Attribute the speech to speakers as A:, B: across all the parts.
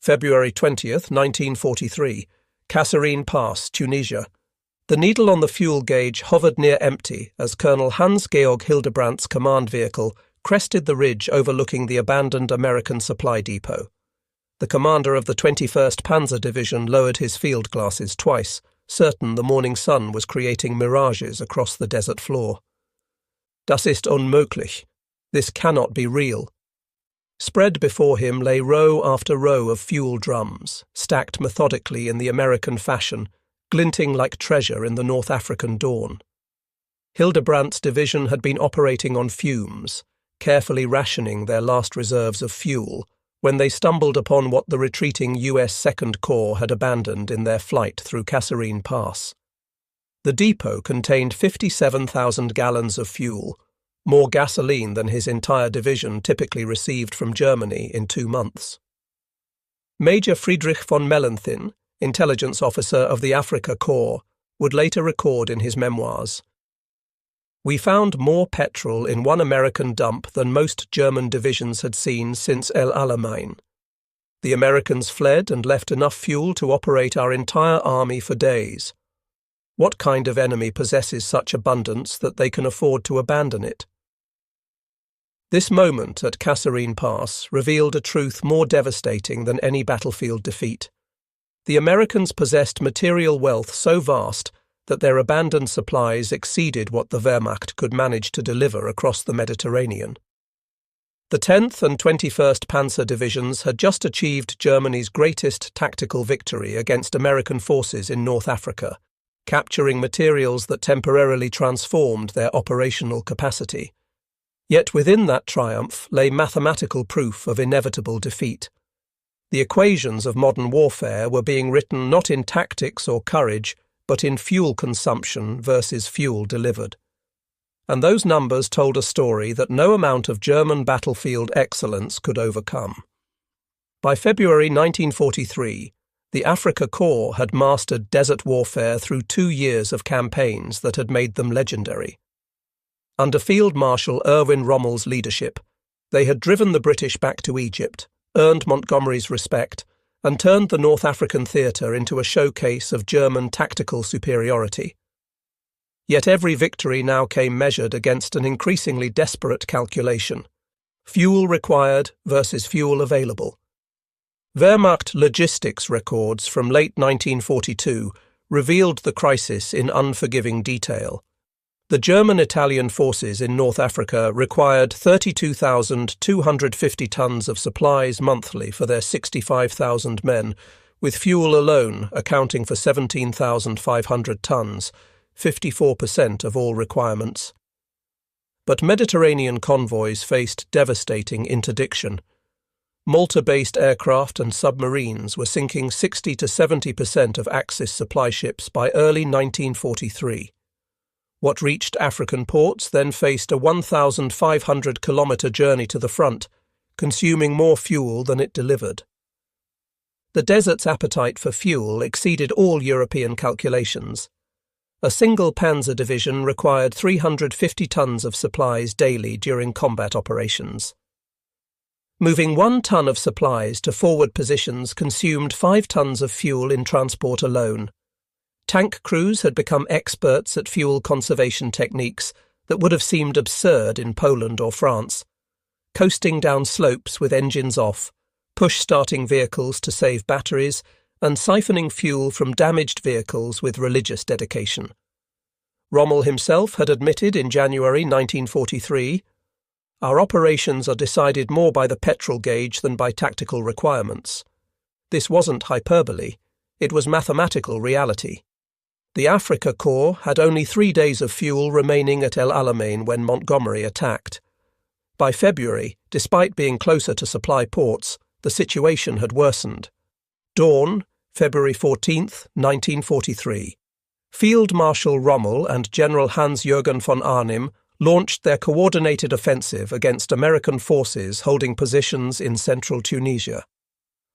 A: February 20th, 1943, Kasserine Pass, Tunisia. The needle on the fuel gauge hovered near empty as Colonel Hans-Georg Hildebrandt's command vehicle crested the ridge overlooking the abandoned American supply depot. The commander of the 21st Panzer Division lowered his field glasses twice, certain the morning sun was creating mirages across the desert floor. Das ist unmöglich. This cannot be real. Spread before him lay row after row of fuel drums, stacked methodically in the American fashion, glinting like treasure in the North African dawn. Hildebrandt's division had been operating on fumes, carefully rationing their last reserves of fuel, when they stumbled upon what the retreating US Second Corps had abandoned in their flight through Kasserine Pass. The depot contained 57,000 gallons of fuel, more gasoline than his entire division typically received from Germany in 2 months. Major Friedrich von Mellenthin, intelligence officer of the Afrika Korps, would later record in his memoirs, "We found more petrol in one American dump than most German divisions had seen since El Alamein. The Americans fled and left enough fuel to operate our entire army for days. What kind of enemy possesses such abundance that they can afford to abandon it?" This moment at Kasserine Pass revealed a truth more devastating than any battlefield defeat. The Americans possessed material wealth so vast that their abandoned supplies exceeded what the Wehrmacht could manage to deliver across the Mediterranean. The 10th and 21st Panzer Divisions had just achieved Germany's greatest tactical victory against American forces in North Africa, capturing materials that temporarily transformed their operational capacity. Yet within that triumph lay mathematical proof of inevitable defeat. The equations of modern warfare were being written not in tactics or courage, but in fuel consumption versus fuel delivered. And those numbers told a story that no amount of German battlefield excellence could overcome. By February 1943, the Afrika Korps had mastered desert warfare through 2 years of campaigns that had made them legendary. Under Field Marshal Erwin Rommel's leadership, they had driven the British back to Egypt, earned Montgomery's respect, and turned the North African theatre into a showcase of German tactical superiority. Yet every victory now came measured against an increasingly desperate calculation: fuel required versus fuel available. Wehrmacht logistics records from late 1942 revealed the crisis in unforgiving detail. The German-Italian forces in North Africa required 32,250 tons of supplies monthly for their 65,000 men, with fuel alone accounting for 17,500 tons, 54% of all requirements. But Mediterranean convoys faced devastating interdiction. Malta-based aircraft and submarines were sinking 60 to 70% of Axis supply ships by early 1943. What reached African ports then faced a 1,500-kilometre journey to the front, consuming more fuel than it delivered. The desert's appetite for fuel exceeded all European calculations. A single Panzer Division required 350 tons of supplies daily during combat operations. Moving 1 ton of supplies to forward positions consumed 5 tons of fuel in transport alone. Tank crews had become experts at fuel conservation techniques that would have seemed absurd in Poland or France. Coasting down slopes with engines off, push-starting vehicles to save batteries, and siphoning fuel from damaged vehicles with religious dedication. Rommel himself had admitted in January 1943, "Our operations are decided more by the petrol gauge than by tactical requirements." This wasn't hyperbole, it was mathematical reality. The Afrika Korps had only 3 days of fuel remaining at El Alamein when Montgomery attacked. By February, despite being closer to supply ports, the situation had worsened. Dawn, February 14, 1943. Field Marshal Rommel and General Hans-Georg von Arnim launched their coordinated offensive against American forces holding positions in central Tunisia.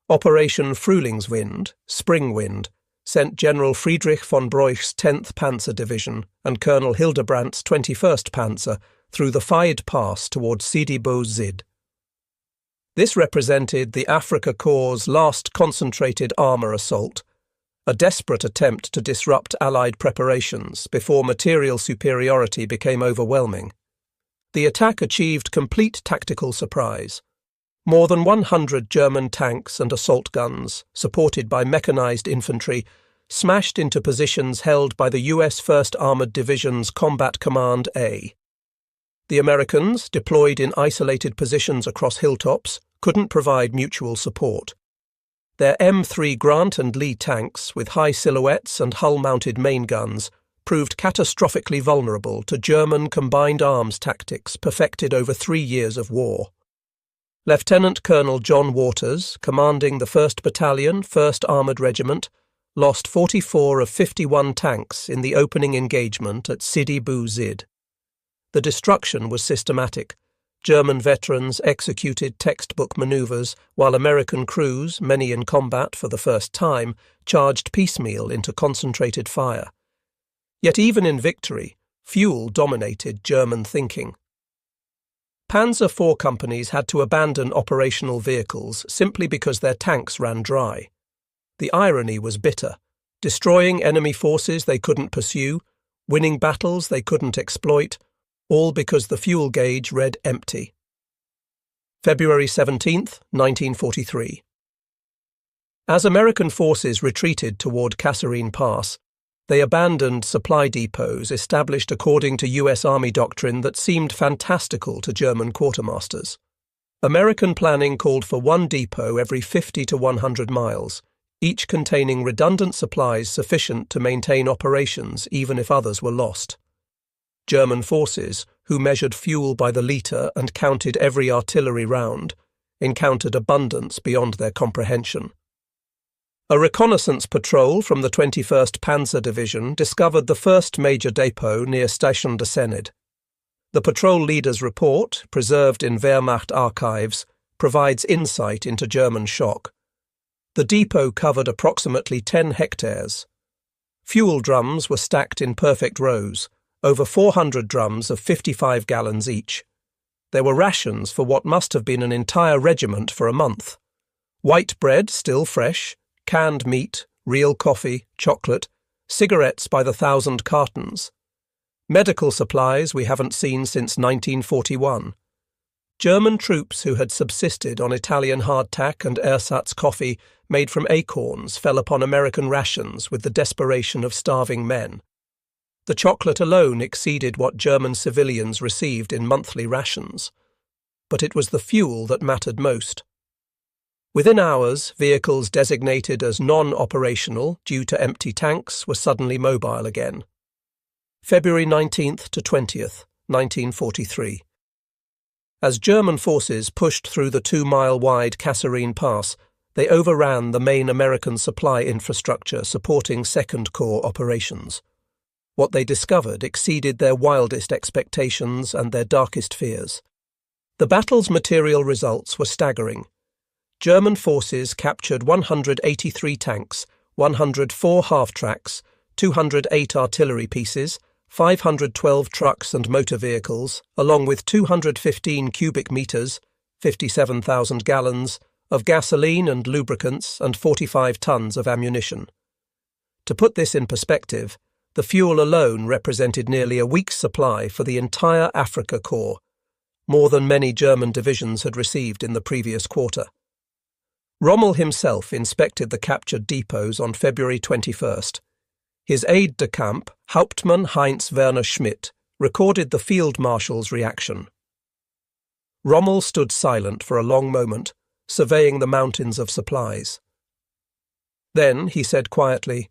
A: Operation Frühlingswind, Spring Wind, sent General Friedrich von Broich's 10th Panzer Division and Colonel Hildebrandt's 21st Panzer through the Faid Pass towards Sidi Bou Zid. This represented the Afrika Korps' last concentrated armour assault, a desperate attempt to disrupt Allied preparations before material superiority became overwhelming. The attack achieved complete tactical surprise. More than 100 German tanks and assault guns, supported by mechanized infantry, smashed into positions held by the U.S. 1st Armored Division's Combat Command A. The Americans, deployed in isolated positions across hilltops, couldn't provide mutual support. Their M3 Grant and Lee tanks, with high silhouettes and hull-mounted main guns, proved catastrophically vulnerable to German combined arms tactics perfected over 3 years of war. Lieutenant Colonel John Waters, commanding the 1st Battalion, 1st Armoured Regiment, lost 44 of 51 tanks in the opening engagement at Sidi Bou Zid. The destruction was systematic. German veterans executed textbook manoeuvres, while American crews, many in combat for the first time, charged piecemeal into concentrated fire. Yet even in victory, fuel dominated German thinking. Panzer IV companies had to abandon operational vehicles simply because their tanks ran dry. The irony was bitter, destroying enemy forces they couldn't pursue, winning battles they couldn't exploit, all because the fuel gauge read empty. February 17, 1943. As American forces retreated toward Kasserine Pass, they abandoned supply depots established according to U.S. Army doctrine that seemed fantastical to German quartermasters. American planning called for one depot every 50 to 100 miles, each containing redundant supplies sufficient to maintain operations even if others were lost. German forces, who measured fuel by the litre and counted every artillery round, encountered abundance beyond their comprehension. A reconnaissance patrol from the 21st Panzer Division discovered the first major depot near Station de Sened. The patrol leader's report, preserved in Wehrmacht archives, provides insight into German shock. The depot covered approximately 10 hectares. Fuel drums were stacked in perfect rows, over 400 drums of 55 gallons each. There were rations for what must have been an entire regiment for a month. White bread, still fresh, canned meat, real coffee, chocolate, cigarettes by the 1,000 cartons. Medical supplies we haven't seen since 1941. German troops who had subsisted on Italian hardtack and ersatz coffee made from acorns fell upon American rations with the desperation of starving men. The chocolate alone exceeded what German civilians received in monthly rations. But it was the fuel that mattered most. Within hours, vehicles designated as non-operational due to empty tanks were suddenly mobile again. February 19th to 20th, 1943. As German forces pushed through the 2-mile-wide Kasserine Pass, they overran the main American supply infrastructure supporting Second Corps operations. What they discovered exceeded their wildest expectations and their darkest fears. The battle's material results were staggering. German forces captured 183 tanks, 104 half-tracks, 208 artillery pieces, 512 trucks and motor vehicles, along with 215 cubic metres, 57,000 gallons, of gasoline and lubricants and 45 tons of ammunition. To put this in perspective, the fuel alone represented nearly a week's supply for the entire Afrika Korps, more than many German divisions had received in the previous quarter. Rommel himself inspected the captured depots on February 21st. His aide-de-camp, Hauptmann Heinz Werner Schmidt, recorded the field marshal's reaction. Rommel stood silent for a long moment, surveying the mountains of supplies. Then he said quietly,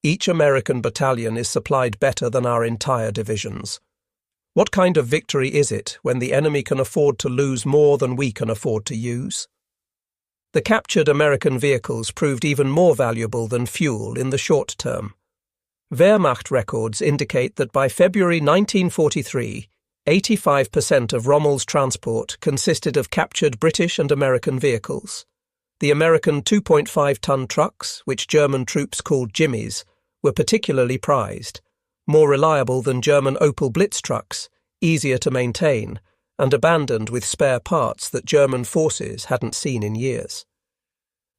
A: "Each American battalion is supplied better than our entire divisions. What kind of victory is it when the enemy can afford to lose more than we can afford to use?" The captured American vehicles proved even more valuable than fuel in the short term. Wehrmacht records indicate that by February 1943, 85% of Rommel's transport consisted of captured British and American vehicles. The American 2.5-ton trucks, which German troops called Jimmies, were particularly prized, more reliable than German Opel Blitz trucks, easier to maintain, and abandoned with spare parts that German forces hadn't seen in years.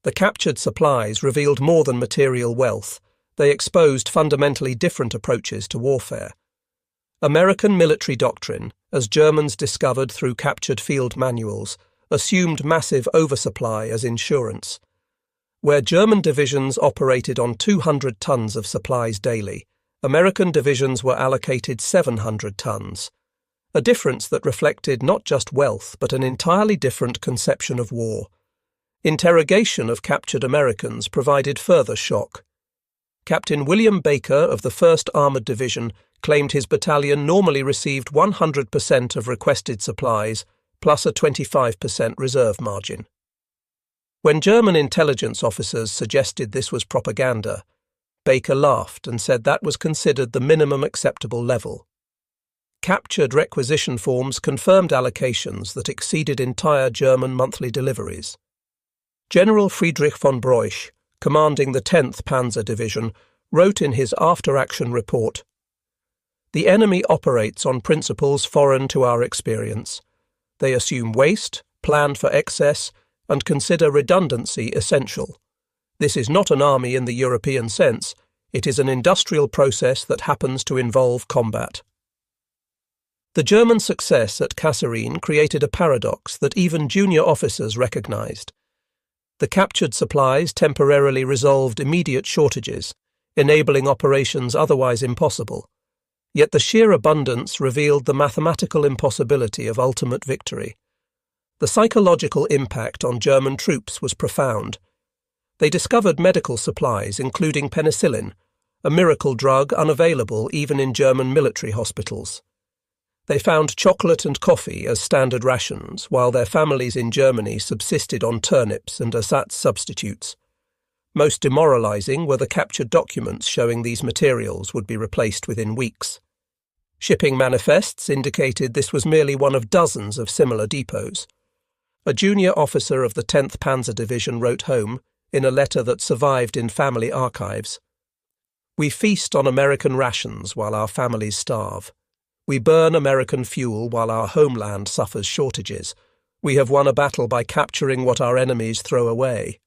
A: The captured supplies revealed more than material wealth. They exposed fundamentally different approaches to warfare. American military doctrine, as Germans discovered through captured field manuals, assumed massive oversupply as insurance. Where German divisions operated on 200 tons of supplies daily, American divisions were allocated 700 tons, a difference that reflected not just wealth but an entirely different conception of war. Interrogation of captured Americans provided further shock. Captain William Baker of the 1st Armoured Division claimed his battalion normally received 100% of requested supplies, plus a 25% reserve margin. When German intelligence officers suggested this was propaganda, Baker laughed and said that was considered the minimum acceptable level. Captured requisition forms confirmed allocations that exceeded entire German monthly deliveries. General Friedrich von Broich, commanding the 10th Panzer Division, wrote in his after-action report, "The enemy operates on principles foreign to our experience. They assume waste, plan for excess, and consider redundancy essential. This is not an army in the European sense, it is an industrial process that happens to involve combat." The German success at Kasserine created a paradox that even junior officers recognized. The captured supplies temporarily resolved immediate shortages, enabling operations otherwise impossible. Yet the sheer abundance revealed the mathematical impossibility of ultimate victory. The psychological impact on German troops was profound. They discovered medical supplies, including penicillin, a miracle drug unavailable even in German military hospitals. They found chocolate and coffee as standard rations, while their families in Germany subsisted on turnips and ersatz substitutes. Most demoralizing were the captured documents showing these materials would be replaced within weeks. Shipping manifests indicated this was merely one of dozens of similar depots. A junior officer of the 10th Panzer Division wrote home, in a letter that survived in family archives, "We feast on American rations while our families starve. We burn American fuel while our homeland suffers shortages. We have won a battle by capturing what our enemies throw away.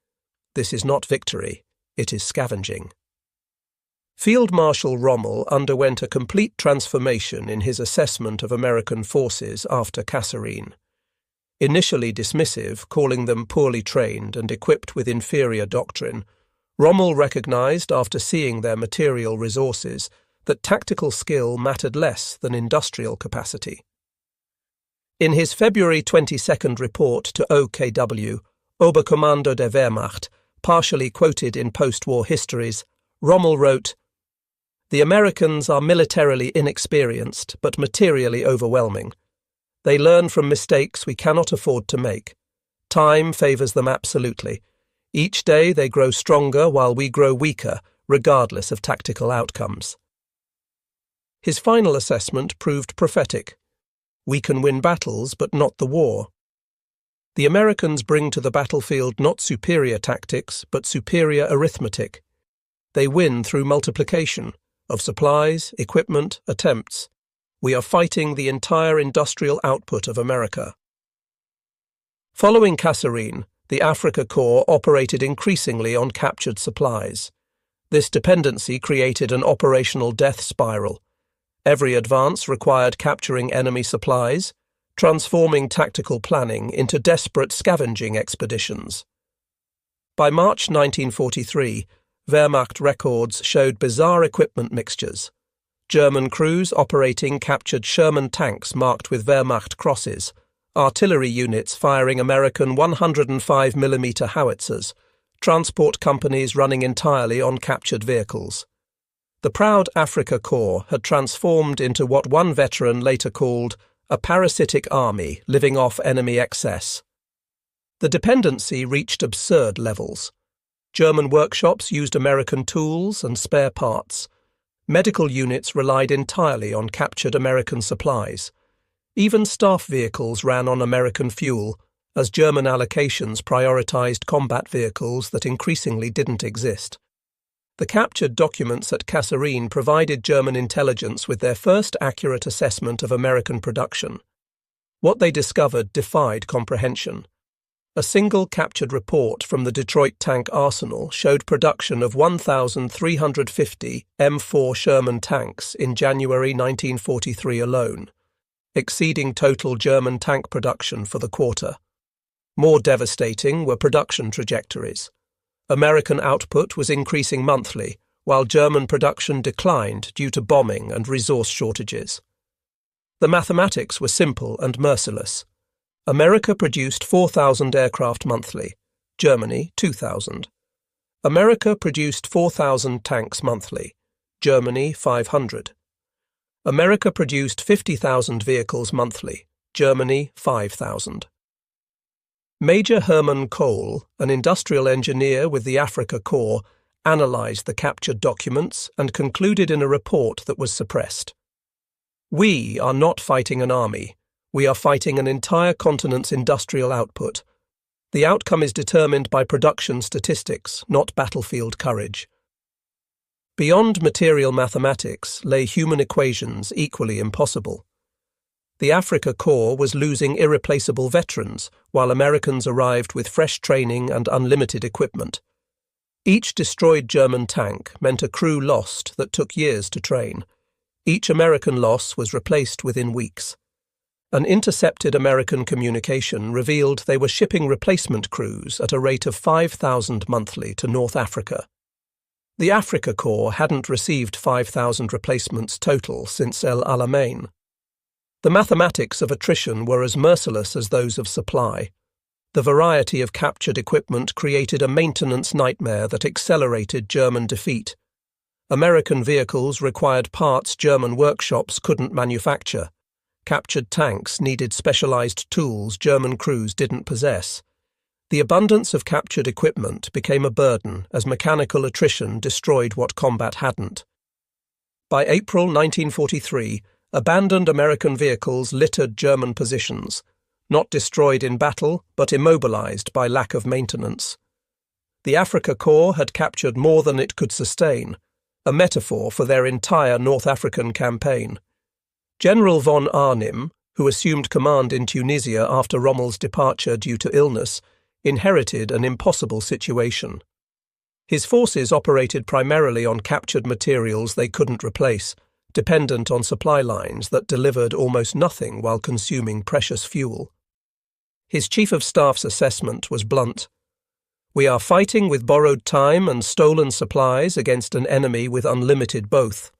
A: This is not victory, it is scavenging." Field Marshal Rommel underwent a complete transformation in his assessment of American forces after Kasserine. Initially dismissive, calling them poorly trained and equipped with inferior doctrine, Rommel recognized, after seeing their material resources, that tactical skill mattered less than industrial capacity. In his February 22nd report to OKW, Oberkommando der Wehrmacht, partially quoted in post-war histories, Rommel wrote, "The Americans are militarily inexperienced but materially overwhelming. They learn from mistakes we cannot afford to make. Time favours them absolutely. Each day they grow stronger while we grow weaker, regardless of tactical outcomes." His final assessment proved prophetic. We can win battles, but not the war. The Americans bring to the battlefield not superior tactics, but superior arithmetic. They win through multiplication of supplies, equipment, attempts. We are fighting the entire industrial output of America. Following Kasserine, the Afrika Korps operated increasingly on captured supplies. This dependency created an operational death spiral. Every advance required capturing enemy supplies, transforming tactical planning into desperate scavenging expeditions. By March 1943, Wehrmacht records showed bizarre equipment mixtures. German crews operating captured Sherman tanks marked with Wehrmacht crosses, artillery units firing American 105mm howitzers, transport companies running entirely on captured vehicles. The proud Afrika Korps had transformed into what one veteran later called a parasitic army living off enemy excess. The dependency reached absurd levels. German workshops used American tools and spare parts. Medical units relied entirely on captured American supplies. Even staff vehicles ran on American fuel, as German allocations prioritized combat vehicles that increasingly didn't exist. The captured documents at Kasserine provided German intelligence with their first accurate assessment of American production. What they discovered defied comprehension. A single captured report from the Detroit Tank Arsenal showed production of 1,350 M4 Sherman tanks in January 1943 alone, exceeding total German tank production for the quarter. More devastating were production trajectories. American output was increasing monthly, while German production declined due to bombing and resource shortages. The mathematics were simple and merciless. America produced 4,000 aircraft monthly, Germany 2,000. America produced 4,000 tanks monthly, Germany 500. America produced 50,000 vehicles monthly, Germany 5,000. Major Hermann Kohl, an industrial engineer with the Afrika Korps, analysed the captured documents and concluded in a report that was suppressed. "We are not fighting an army. We are fighting an entire continent's industrial output. The outcome is determined by production statistics, not battlefield courage." Beyond material mathematics lay human equations equally impossible. The Afrika Korps was losing irreplaceable veterans, while Americans arrived with fresh training and unlimited equipment. Each destroyed German tank meant a crew lost that took years to train. Each American loss was replaced within weeks. An intercepted American communication revealed they were shipping replacement crews at a rate of 5,000 monthly to North Africa. The Afrika Korps hadn't received 5,000 replacements total since El Alamein. The mathematics of attrition were as merciless as those of supply. The variety of captured equipment created a maintenance nightmare that accelerated German defeat. American vehicles required parts German workshops couldn't manufacture. Captured tanks needed specialized tools German crews didn't possess. The abundance of captured equipment became a burden as mechanical attrition destroyed what combat hadn't. By April 1943, abandoned American vehicles littered German positions, not destroyed in battle but immobilized by lack of maintenance. The Afrika Korps had captured more than it could sustain, a metaphor for their entire North African campaign. General von Arnim, who assumed command in Tunisia after Rommel's departure due to illness, inherited an impossible situation. His forces operated primarily on captured materials they couldn't replace, dependent on supply lines that delivered almost nothing while consuming precious fuel. His chief of staff's assessment was blunt. "We are fighting with borrowed time and stolen supplies against an enemy with unlimited both.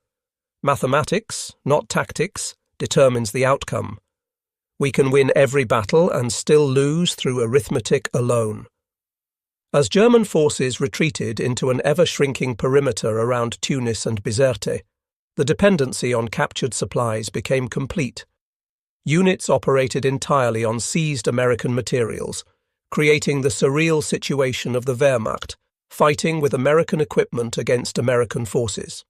A: Mathematics, not tactics, determines the outcome. We can win every battle and still lose through arithmetic alone." As German forces retreated into an ever-shrinking perimeter around Tunis and Bizerte, the dependency on captured supplies became complete. Units operated entirely on seized American materials, creating the surreal situation of the Wehrmacht, fighting with American equipment against American forces.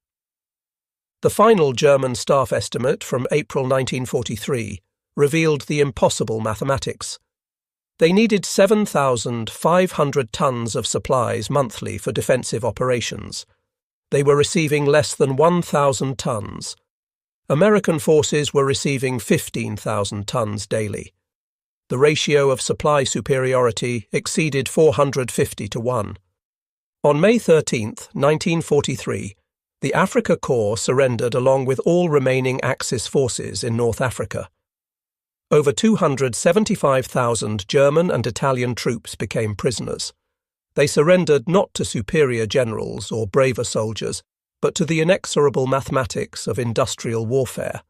A: The final German staff estimate from April 1943 revealed the impossible mathematics. They needed 7,500 tons of supplies monthly for defensive operations. They were receiving less than 1,000 tons. American forces were receiving 15,000 tons daily. The ratio of supply superiority exceeded 450 to 1. On May 13, 1943, the Afrika Korps surrendered along with all remaining Axis forces in North Africa. Over 275,000 German and Italian troops became prisoners. They surrendered not to superior generals or braver soldiers, but to the inexorable mathematics of industrial warfare.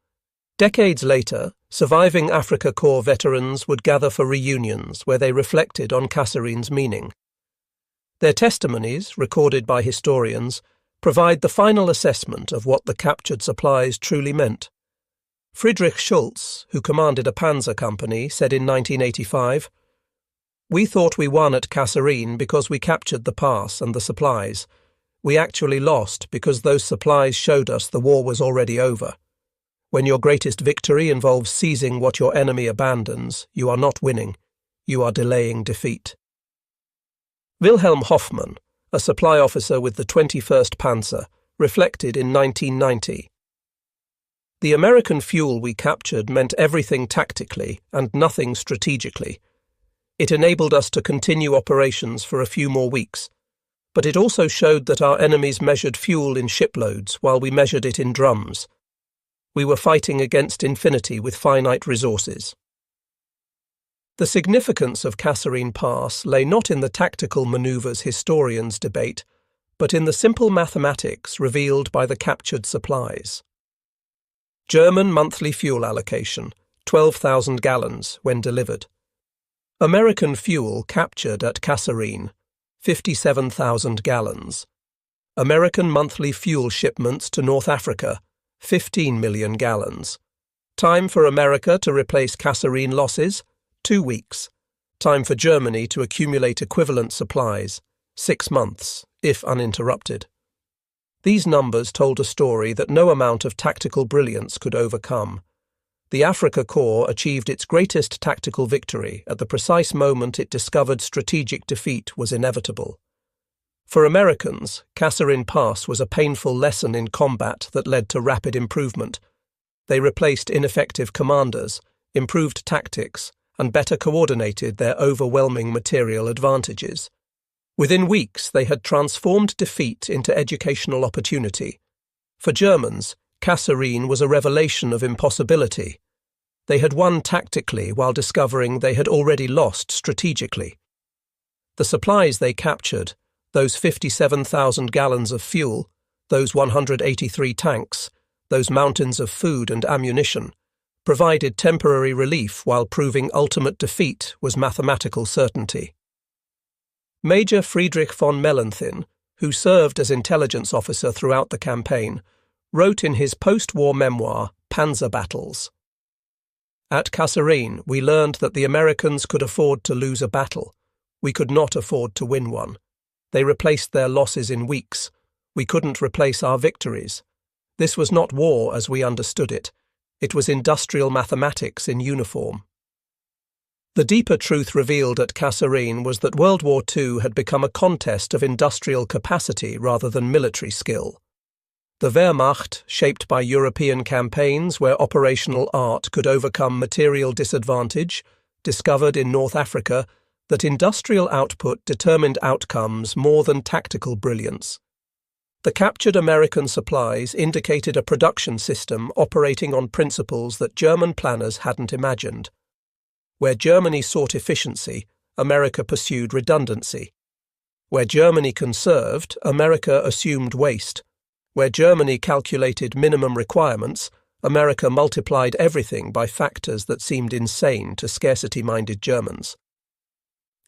A: Decades later, surviving Afrika Korps veterans would gather for reunions where they reflected on Kasserine's meaning. Their testimonies, recorded by historians, provide the final assessment of what the captured supplies truly meant. Friedrich Schulz, who commanded a panzer company, said in 1985, "We thought we won at Kasserine because we captured the pass and the supplies. We actually lost because those supplies showed us the war was already over. When your greatest victory involves seizing what your enemy abandons, you are not winning. You are delaying defeat." Wilhelm Hoffmann, a supply officer with the 21st Panzer, reflected in 1990. The American fuel we captured meant everything tactically and nothing strategically. It enabled us to continue operations for a few more weeks, but it also showed that our enemies measured fuel in shiploads while we measured it in drums. We were fighting against infinity with finite resources. The significance of Kasserine Pass lay not in the tactical manoeuvres historians debate, but in the simple mathematics revealed by the captured supplies. German monthly fuel allocation, 12,000 gallons when delivered. American fuel captured at Kasserine, 57,000 gallons. American monthly fuel shipments to North Africa, 15 million gallons. Time for America to replace Kasserine losses, 2 weeks. Time for Germany to accumulate equivalent supplies, 6 months, if uninterrupted. These numbers told a story that no amount of tactical brilliance could overcome. The Afrika Korps achieved its greatest tactical victory at the precise moment it discovered strategic defeat was inevitable. For Americans, Kasserine Pass was a painful lesson in combat that led to rapid improvement. They replaced ineffective commanders, improved tactics, and better coordinated their overwhelming material advantages. Within weeks, they had transformed defeat into educational opportunity. For Germans, Kasserine was a revelation of impossibility. They had won tactically while discovering they had already lost strategically. The supplies they captured, those 57,000 gallons of fuel, those 183 tanks, those mountains of food and ammunition, provided temporary relief while proving ultimate defeat was mathematical certainty. Major Friedrich von Mellenthin, who served as intelligence officer throughout the campaign, wrote in his post-war memoir, Panzer Battles. At Kasserine, we learned that the Americans could afford to lose a battle. We could not afford to win one. They replaced their losses in weeks. We couldn't replace our victories. This was not war as we understood it. It was industrial mathematics in uniform. The deeper truth revealed at Kasserine was that World War II had become a contest of industrial capacity rather than military skill. The Wehrmacht, shaped by European campaigns where operational art could overcome material disadvantage, discovered in North Africa that industrial output determined outcomes more than tactical brilliance. The captured American supplies indicated a production system operating on principles that German planners hadn't imagined. Where Germany sought efficiency, America pursued redundancy. Where Germany conserved, America assumed waste. Where Germany calculated minimum requirements, America multiplied everything by factors that seemed insane to scarcity-minded Germans.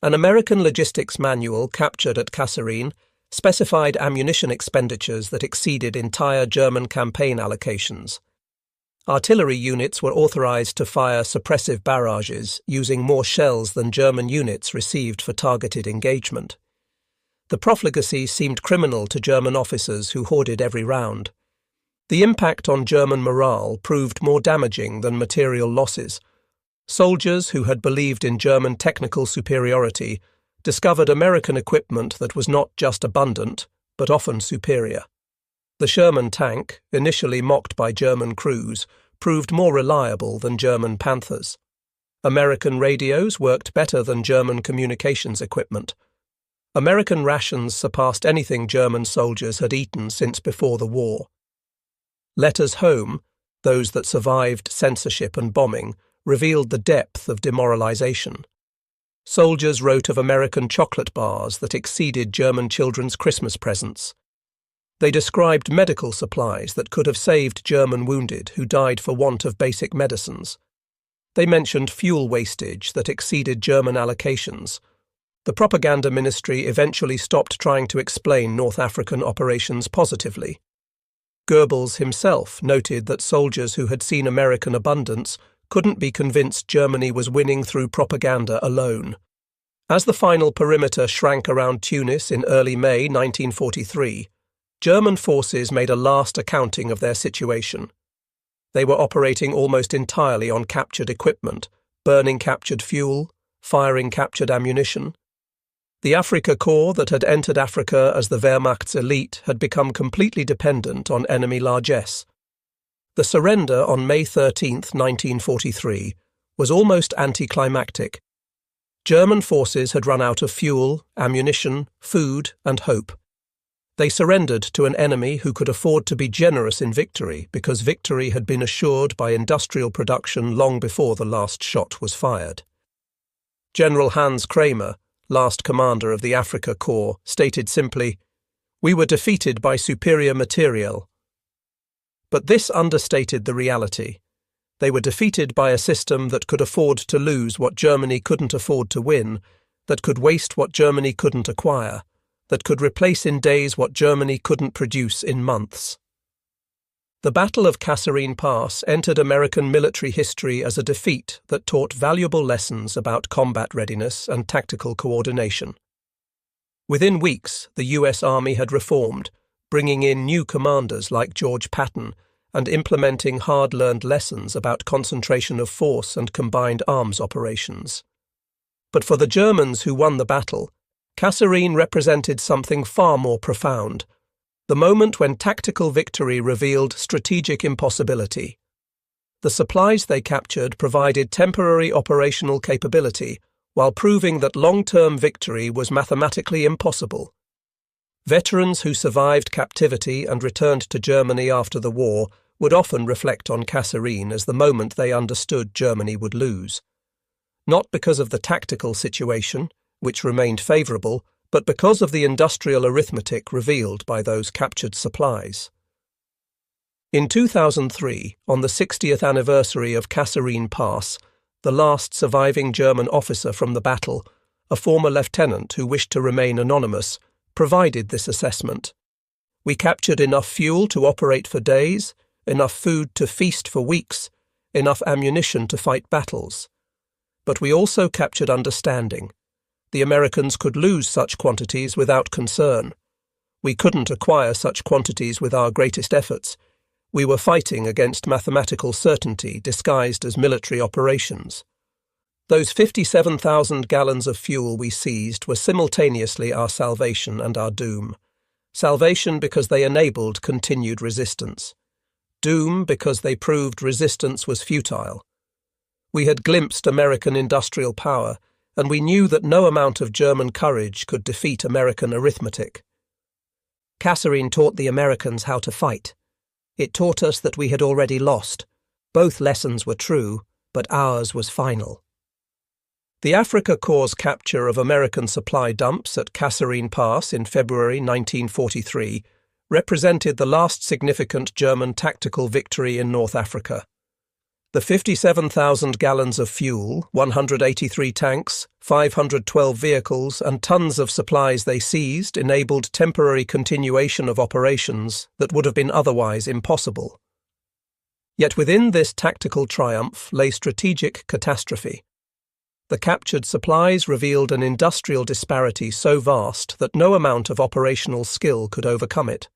A: An American logistics manual captured at Kasserine specified ammunition expenditures that exceeded entire German campaign allocations. Artillery units were authorized to fire suppressive barrages using more shells than German units received for targeted engagement. The profligacy seemed criminal to German officers who hoarded every round. The impact on German morale proved more damaging than material losses. Soldiers who had believed in German technical superiority discovered American equipment that was not just abundant, but often superior. The Sherman tank, initially mocked by German crews, proved more reliable than German Panthers. American radios worked better than German communications equipment. American rations surpassed anything German soldiers had eaten since before the war. Letters home, those that survived censorship and bombing, revealed the depth of demoralization. Soldiers wrote of American chocolate bars that exceeded German children's Christmas presents. They described medical supplies that could have saved German wounded who died for want of basic medicines. They mentioned fuel wastage that exceeded German allocations. The propaganda ministry eventually stopped trying to explain North African operations positively. Goebbels himself noted that soldiers who had seen American abundance couldn't be convinced Germany was winning through propaganda alone. As the final perimeter shrank around Tunis in early May 1943, German forces made a last accounting of their situation. They were operating almost entirely on captured equipment, burning captured fuel, firing captured ammunition. The Afrika Korps that had entered Africa as the Wehrmacht's elite had become completely dependent on enemy largesse. The surrender on May 13, 1943, was almost anticlimactic. German forces had run out of fuel, ammunition, food, and hope. They surrendered to an enemy who could afford to be generous in victory because victory had been assured by industrial production long before the last shot was fired. General Hans Kramer, last commander of the Afrika Korps, stated simply, "We were defeated by superior materiel." But this understated the reality. They were defeated by a system that could afford to lose what Germany couldn't afford to win, that could waste what Germany couldn't acquire, that could replace in days what Germany couldn't produce in months. The Battle of Kasserine Pass entered American military history as a defeat that taught valuable lessons about combat readiness and tactical coordination. Within weeks, the US Army had reformed, bringing in new commanders like George Patton and implementing hard-learned lessons about concentration of force and combined arms operations. But for the Germans who won the battle, Kasserine represented something far more profound, the moment when tactical victory revealed strategic impossibility. The supplies they captured provided temporary operational capability, while proving that long-term victory was mathematically impossible. Veterans who survived captivity and returned to Germany after the war would often reflect on Kasserine as the moment they understood Germany would lose. Not because of the tactical situation, which remained favourable, but because of the industrial arithmetic revealed by those captured supplies. In 2003, on the 60th anniversary of Kasserine Pass, the last surviving German officer from the battle, a former lieutenant who wished to remain anonymous, provided this assessment. "We captured enough fuel to operate for days, enough food to feast for weeks, enough ammunition to fight battles. But we also captured understanding. The Americans could lose such quantities without concern. We couldn't acquire such quantities with our greatest efforts. We were fighting against mathematical certainty disguised as military operations. Those 57,000 gallons of fuel we seized were simultaneously our salvation and our doom. Salvation because they enabled continued resistance. Doom because they proved resistance was futile. We had glimpsed American industrial power, and we knew that no amount of German courage could defeat American arithmetic. Kasserine taught the Americans how to fight. It taught us that we had already lost. Both lessons were true, but ours was final. The Afrika Korps' capture of American supply dumps at Kasserine Pass in February 1943 represented the last significant German tactical victory in North Africa. The 57,000 gallons of fuel, 183 tanks, 512 vehicles, and tons of supplies they seized enabled temporary continuation of operations that would have been otherwise impossible. Yet within this tactical triumph lay strategic catastrophe. The captured supplies revealed an industrial disparity so vast that no amount of operational skill could overcome it.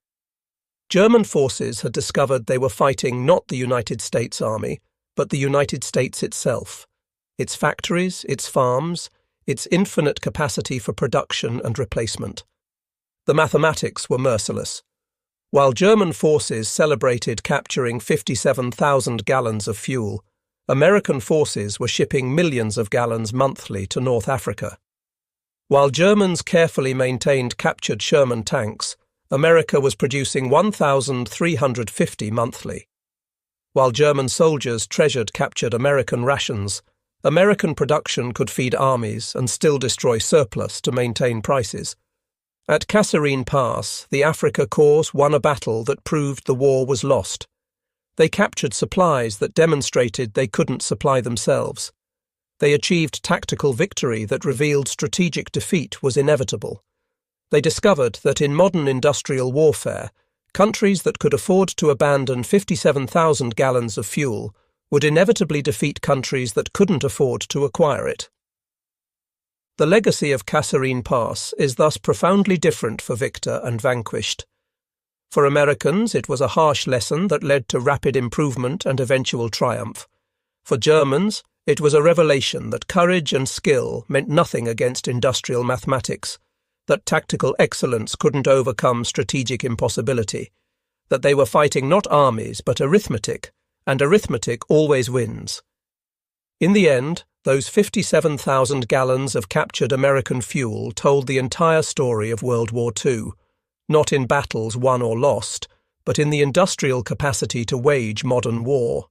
A: German forces had discovered they were fighting not the United States Army, but the United States itself, its factories, its farms, its infinite capacity for production and replacement. The mathematics were merciless. While German forces celebrated capturing 57,000 gallons of fuel, American forces were shipping millions of gallons monthly to North Africa. While Germans carefully maintained captured Sherman tanks, America was producing 1,350 monthly. While German soldiers treasured captured American rations, American production could feed armies and still destroy surplus to maintain prices. At Kasserine Pass, the Afrika Korps won a battle that proved the war was lost. They captured supplies that demonstrated they couldn't supply themselves. They achieved tactical victory that revealed strategic defeat was inevitable. They discovered that in modern industrial warfare, countries that could afford to abandon 57,000 gallons of fuel would inevitably defeat countries that couldn't afford to acquire it. The legacy of Kasserine Pass is thus profoundly different for victor and vanquished. For Americans, it was a harsh lesson that led to rapid improvement and eventual triumph. For Germans, it was a revelation that courage and skill meant nothing against industrial mathematics, that tactical excellence couldn't overcome strategic impossibility, that they were fighting not armies but arithmetic, and arithmetic always wins. In the end, those 57,000 gallons of captured American fuel told the entire story of World War II, not in battles won or lost, but in the industrial capacity to wage modern war.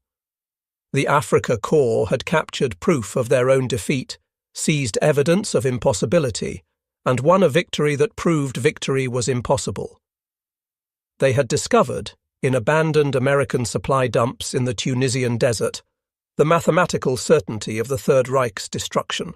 A: The Afrika Korps had captured proof of their own defeat, seized evidence of impossibility, and won a victory that proved victory was impossible. They had discovered, in abandoned American supply dumps in the Tunisian desert, the mathematical certainty of the Third Reich's destruction.